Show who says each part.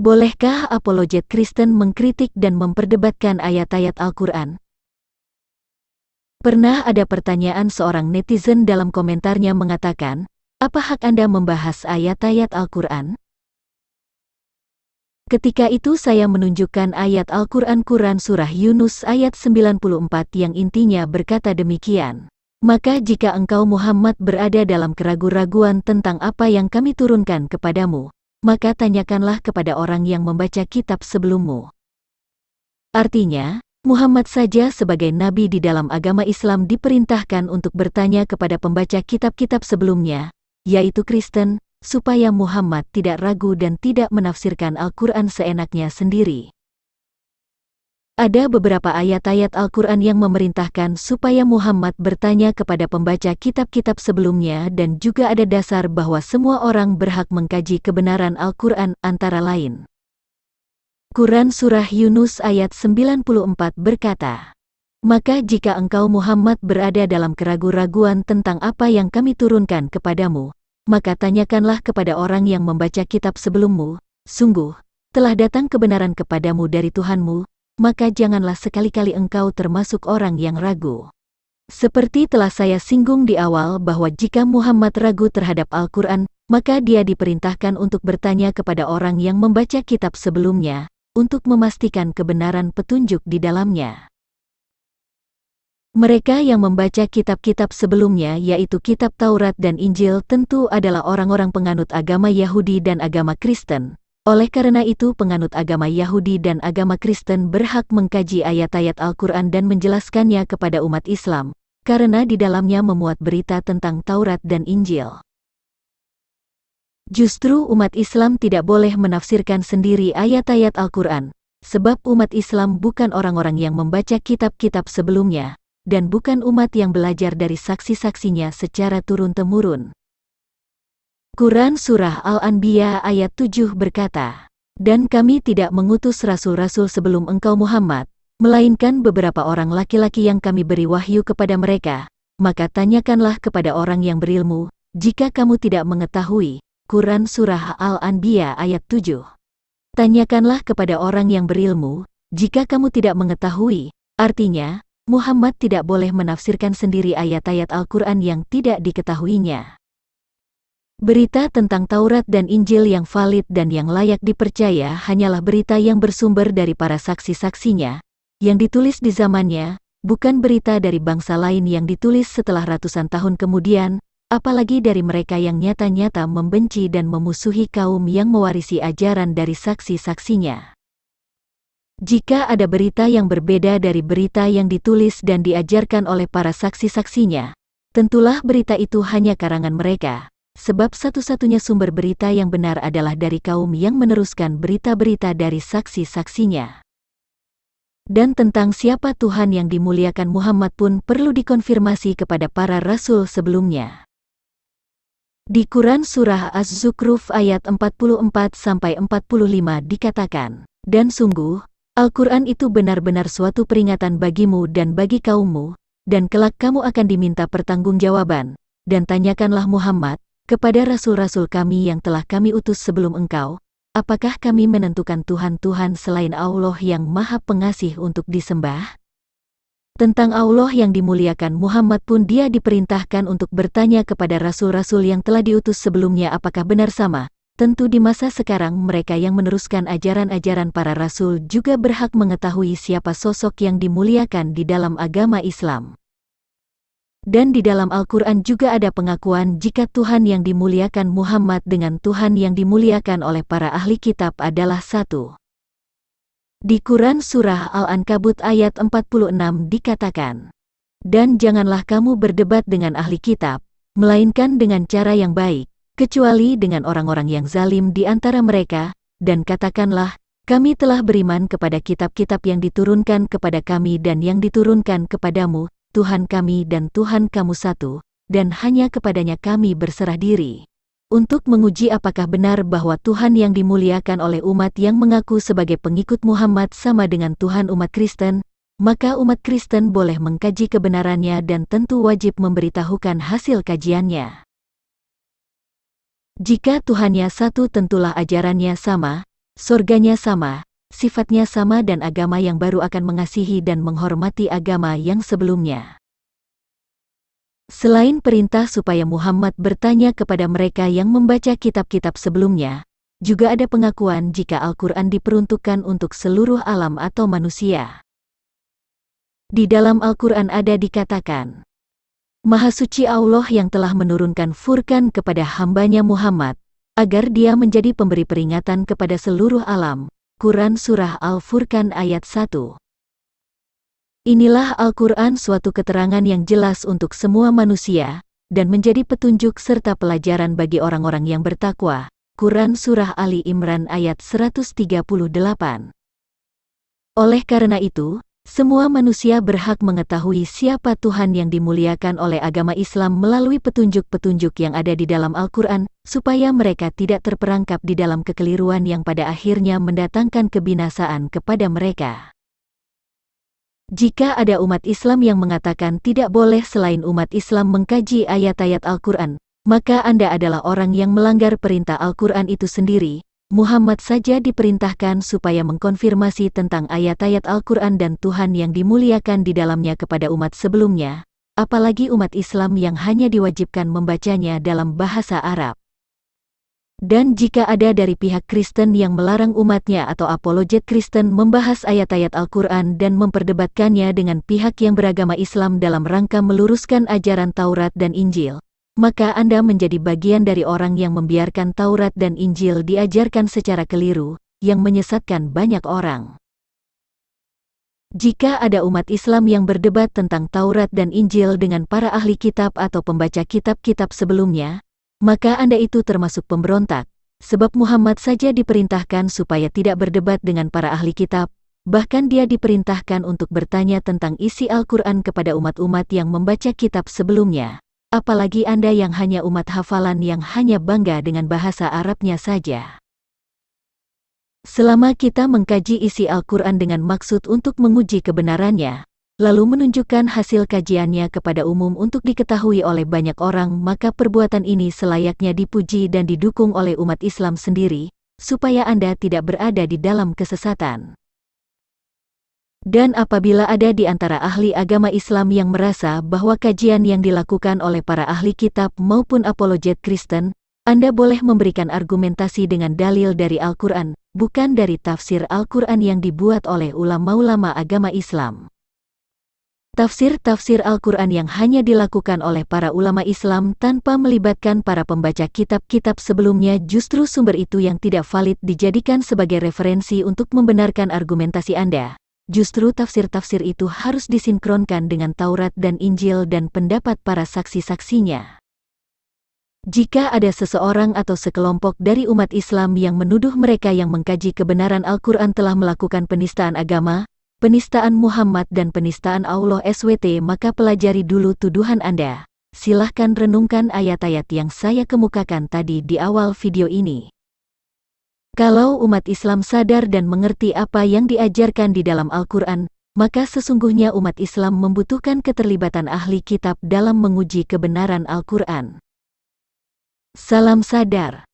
Speaker 1: Bolehkah apologet Kristen mengkritik dan memperdebatkan ayat-ayat Al-Quran? Pernah ada pertanyaan seorang netizen dalam komentarnya mengatakan, apa hak Anda membahas ayat-ayat Al-Quran? Ketika itu saya menunjukkan ayat Al-Quran Quran Surah Yunus ayat 94 yang intinya berkata demikian. Maka jika engkau Muhammad berada dalam keraguan-raguan tentang apa yang kami turunkan kepadamu, maka tanyakanlah kepada orang yang membaca kitab sebelummu. Artinya, Muhammad saja sebagai nabi di dalam agama Islam diperintahkan untuk bertanya kepada pembaca kitab-kitab sebelumnya, yaitu Kristen, supaya Muhammad tidak ragu dan tidak menafsirkan Al-Quran seenaknya sendiri. Ada beberapa ayat-ayat Al-Quran yang memerintahkan supaya Muhammad bertanya kepada pembaca kitab-kitab sebelumnya dan juga ada dasar bahwa semua orang berhak mengkaji kebenaran Al-Quran antara lain. Quran Surah Yunus ayat 94 berkata, maka jika engkau Muhammad berada dalam keraguan-raguan tentang apa yang kami turunkan kepadamu, maka tanyakanlah kepada orang yang membaca kitab sebelummu, sungguh, telah datang kebenaran kepadamu dari Tuhanmu, maka janganlah sekali-kali engkau termasuk orang yang ragu. Seperti telah saya singgung di awal bahwa jika Muhammad ragu terhadap Al-Quran, maka dia diperintahkan untuk bertanya kepada orang yang membaca kitab sebelumnya, untuk memastikan kebenaran petunjuk di dalamnya. Mereka yang membaca kitab-kitab sebelumnya yaitu kitab Taurat dan Injil tentu adalah orang-orang penganut agama Yahudi dan agama Kristen. Oleh karena itu penganut agama Yahudi dan agama Kristen berhak mengkaji ayat-ayat Al-Quran dan menjelaskannya kepada umat Islam, karena di dalamnya memuat berita tentang Taurat dan Injil. Justru umat Islam tidak boleh menafsirkan sendiri ayat-ayat Al-Quran, sebab umat Islam bukan orang-orang yang membaca kitab-kitab sebelumnya, dan bukan umat yang belajar dari saksi-saksinya secara turun-temurun. Quran Surah Al-Anbiya ayat 7 berkata, dan kami tidak mengutus rasul-rasul sebelum engkau Muhammad, melainkan beberapa orang laki-laki yang kami beri wahyu kepada mereka, maka tanyakanlah kepada orang yang berilmu, jika kamu tidak mengetahui. Quran Surah Al-Anbiya ayat 7. Tanyakanlah kepada orang yang berilmu, jika kamu tidak mengetahui, artinya, Muhammad tidak boleh menafsirkan sendiri ayat-ayat Al-Quran yang tidak diketahuinya. Berita tentang Taurat dan Injil yang valid dan yang layak dipercaya hanyalah berita yang bersumber dari para saksi-saksinya, yang ditulis di zamannya, bukan berita dari bangsa lain yang ditulis setelah ratusan tahun kemudian, apalagi dari mereka yang nyata-nyata membenci dan memusuhi kaum yang mewarisi ajaran dari saksi-saksinya. Jika ada berita yang berbeda dari berita yang ditulis dan diajarkan oleh para saksi-saksinya, tentulah berita itu hanya karangan mereka, sebab satu-satunya sumber berita yang benar adalah dari kaum yang meneruskan berita-berita dari saksi-saksinya. Dan tentang siapa Tuhan yang dimuliakan Muhammad pun perlu dikonfirmasi kepada para rasul sebelumnya. Di Quran Surah Az-Zukhruf ayat 44-45 dikatakan, dan sungguh, Al-Quran itu benar-benar suatu peringatan bagimu dan bagi kaummu, dan kelak kamu akan diminta pertanggungjawaban, dan tanyakanlah Muhammad, kepada rasul-rasul kami yang telah kami utus sebelum engkau, apakah kami menentukan Tuhan-Tuhan selain Allah yang Maha Pengasih untuk disembah? Tentang Allah yang dimuliakan Muhammad pun dia diperintahkan untuk bertanya kepada rasul-rasul yang telah diutus sebelumnya apakah benar sama. Tentu di masa sekarang mereka yang meneruskan ajaran-ajaran para rasul juga berhak mengetahui siapa sosok yang dimuliakan di dalam agama Islam. Dan di dalam Al-Quran juga ada pengakuan jika Tuhan yang dimuliakan Muhammad dengan Tuhan yang dimuliakan oleh para ahli kitab adalah satu. Di Quran Surah Al-Ankabut ayat 46 dikatakan, dan janganlah kamu berdebat dengan ahli kitab, melainkan dengan cara yang baik, kecuali dengan orang-orang yang zalim di antara mereka, dan katakanlah, kami telah beriman kepada kitab-kitab yang diturunkan kepada kami dan yang diturunkan kepadamu, Tuhan kami dan Tuhan kamu satu, dan hanya kepadanya kami berserah diri. Untuk menguji apakah benar bahwa Tuhan yang dimuliakan oleh umat yang mengaku sebagai pengikut Muhammad sama dengan Tuhan umat Kristen, maka umat Kristen boleh mengkaji kebenarannya dan tentu wajib memberitahukan hasil kajiannya. Jika Tuhannya satu tentulah ajarannya sama, Surganya sama, sifatnya sama dan agama yang baru akan mengasihi dan menghormati agama yang sebelumnya. Selain perintah supaya Muhammad bertanya kepada mereka yang membaca kitab-kitab sebelumnya, juga ada pengakuan jika Al-Quran diperuntukkan untuk seluruh alam atau manusia. Di dalam Al-Quran ada dikatakan, Maha Suci Allah yang telah menurunkan Furqan kepada hambanya Muhammad, agar dia menjadi pemberi peringatan kepada seluruh alam. Quran Surah Al-Furqan ayat 1. Inilah Al-Quran, suatu keterangan yang jelas untuk semua manusia, dan menjadi petunjuk serta pelajaran bagi orang-orang yang bertakwa. Quran Surah Ali Imran ayat 138. Oleh karena itu, semua manusia berhak mengetahui siapa Tuhan yang dimuliakan oleh agama Islam melalui petunjuk-petunjuk yang ada di dalam Al-Quran, supaya mereka tidak terperangkap di dalam kekeliruan yang pada akhirnya mendatangkan kebinasaan kepada mereka. Jika ada umat Islam yang mengatakan tidak boleh selain umat Islam mengkaji ayat-ayat Al-Quran, maka Anda adalah orang yang melanggar perintah Al-Quran itu sendiri. Muhammad saja diperintahkan supaya mengkonfirmasi tentang ayat-ayat Al-Quran dan Tuhan yang dimuliakan di dalamnya kepada umat sebelumnya, apalagi umat Islam yang hanya diwajibkan membacanya dalam bahasa Arab. Dan jika ada dari pihak Kristen yang melarang umatnya atau apologet Kristen membahas ayat-ayat Al-Quran dan memperdebatkannya dengan pihak yang beragama Islam dalam rangka meluruskan ajaran Taurat dan Injil, maka Anda menjadi bagian dari orang yang membiarkan Taurat dan Injil diajarkan secara keliru, yang menyesatkan banyak orang. Jika ada umat Islam yang berdebat tentang Taurat dan Injil dengan para ahli kitab atau pembaca kitab-kitab sebelumnya, maka Anda itu termasuk pemberontak, sebab Muhammad saja diperintahkan supaya tidak berdebat dengan para ahli kitab, bahkan dia diperintahkan untuk bertanya tentang isi Al-Quran kepada umat-umat yang membaca kitab sebelumnya. Apalagi Anda yang hanya umat hafalan yang hanya bangga dengan bahasa Arabnya saja. Selama kita mengkaji isi Al-Quran dengan maksud untuk menguji kebenarannya, lalu menunjukkan hasil kajiannya kepada umum untuk diketahui oleh banyak orang, maka perbuatan ini selayaknya dipuji dan didukung oleh umat Islam sendiri, supaya Anda tidak berada di dalam kesesatan. Dan apabila ada di antara ahli agama Islam yang merasa bahwa kajian yang dilakukan oleh para ahli kitab maupun apologet Kristen, Anda boleh memberikan argumentasi dengan dalil dari Al-Quran, bukan dari tafsir Al-Quran yang dibuat oleh ulama-ulama agama Islam. Tafsir-tafsir Al-Quran yang hanya dilakukan oleh para ulama Islam tanpa melibatkan para pembaca kitab-kitab sebelumnya, justru sumber itu yang tidak valid dijadikan sebagai referensi untuk membenarkan argumentasi Anda. Justru tafsir-tafsir itu harus disinkronkan dengan Taurat dan Injil dan pendapat para saksi-saksinya. Jika ada seseorang atau sekelompok dari umat Islam yang menuduh mereka yang mengkaji kebenaran Al-Quran telah melakukan penistaan agama, penistaan Muhammad dan penistaan Allah SWT, maka pelajari dulu tuduhan Anda. Silahkan renungkan ayat-ayat yang saya kemukakan tadi di awal video ini. Kalau umat Islam sadar dan mengerti apa yang diajarkan di dalam Al-Quran, maka sesungguhnya umat Islam membutuhkan keterlibatan ahli kitab dalam menguji kebenaran Al-Quran. Salam sadar.